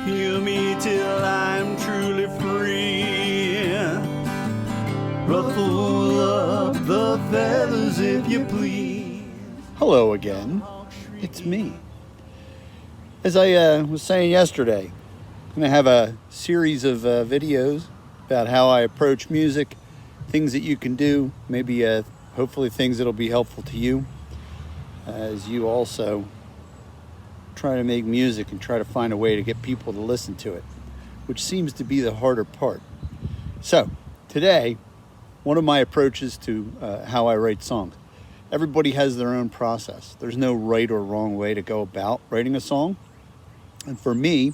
Heal me till I'm truly free. Ruffle up the feathers if you please. Hello again, it's me. As I was saying yesterday, I'm going to have a series of videos about how I approach music, things that you can do, maybe hopefully things that'll be helpful to you as you also try to make music and try to find a way to get people to listen to it, which seems to be the harder part. So today, one of my approaches to how I write songs. Everybody has their own process. There's no right or wrong way to go about writing a song. And for me,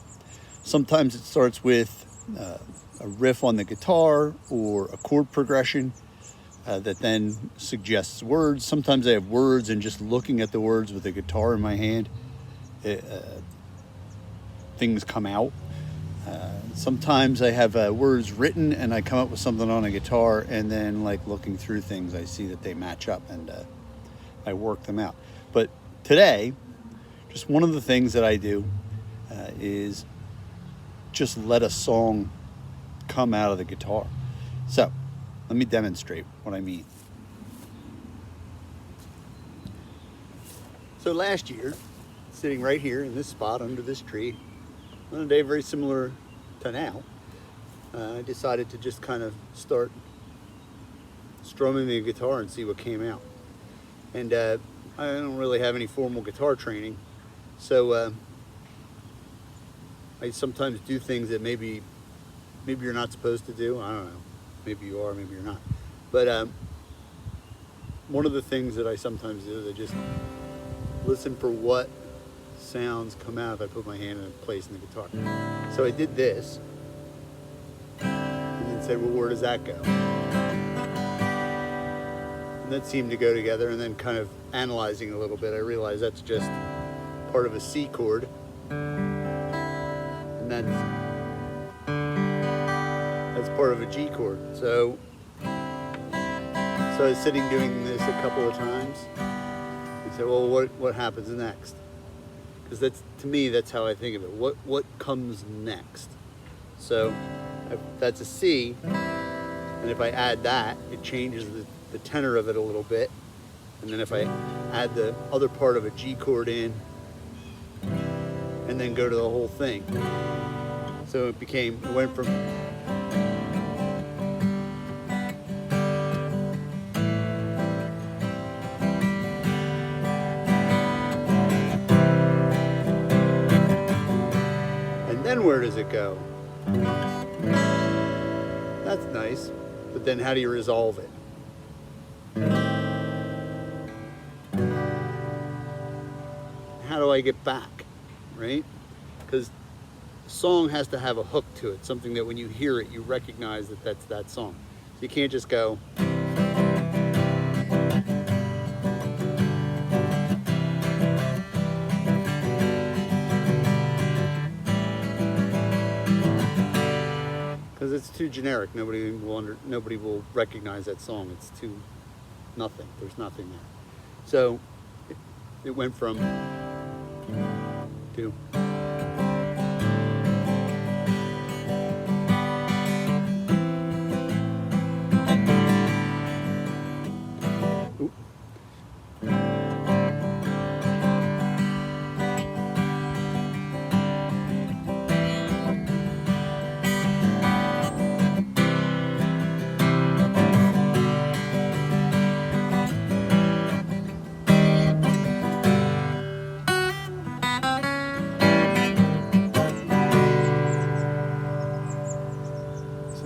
sometimes it starts with a riff on the guitar or a chord progression that then suggests words. Sometimes I have words and just looking at the words with the guitar in my hand, things come out. Sometimes I have words written and I come up with something on a guitar, and then like looking through things, I see that they match up and I work them out. But today, just one of the things that I do is just let a song come out of the guitar. So let me demonstrate what I mean. So last year, sitting right here in this spot under this tree, on a day very similar to now, I decided to just kind of start strumming the guitar and see what came out. And I don't really have any formal guitar training, so I sometimes do things that maybe you're not supposed to do. I don't know. Maybe you are, maybe you're not. But one of the things that I sometimes do is I just listen for what sounds come out if I put my hand in place in the guitar. So I did this, and then said, well, where does that go? And that seemed to go together, and then kind of analyzing a little bit, I realized that's just part of a C chord, and that's part of a G chord. So I was sitting doing this a couple of times and said, well, what happens next? Because that's, to me, that's how I think of it. What comes next? So that's a C, and if I add that, it changes the tenor of it a little bit. And then if I add the other part of a G chord in, and then go to the whole thing. So it went from then where does it go? That's nice, but then how do you resolve it? How do I get back, right? Because a song has to have a hook to it, something that when you hear it, you recognize that that's that song. So you can't just go, because it's too generic. Nobody will recognize that song. It's too nothing. There's nothing there. So it went from to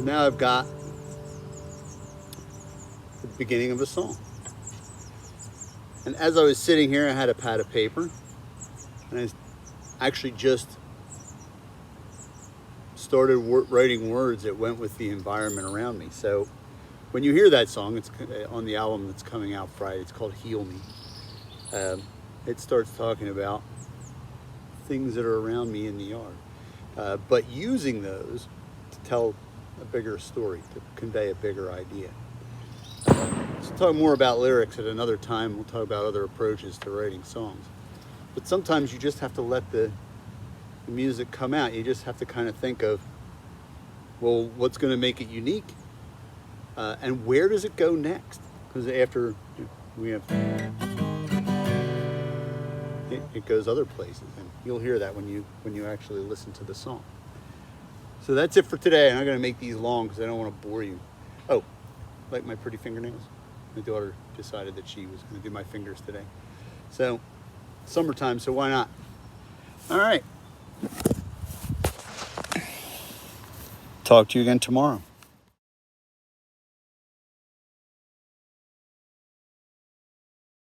now I've got the beginning of a song. And as I was sitting here, I had a pad of paper, and I actually just started writing words that went with the environment around me. So when you hear that song, it's on the album that's coming out Friday. It's called Heal Me. It starts talking about things that are around me in the yard, but using those to tell a bigger story, to convey a bigger idea. Let's talk more about lyrics at another time. We'll talk about other approaches to writing songs. But sometimes you just have to let the the music come out. You just have to kind of think of, well, what's going to make it unique, and where does it go next? Because after we have, it goes other places, and you'll hear that when you actually listen to the song. So that's it for today. I'm not going to make these long because I don't want to bore you. Oh, like my pretty fingernails? My daughter decided that she was going to do my fingers today. So, summertime, so why not? All right. Talk to you again tomorrow.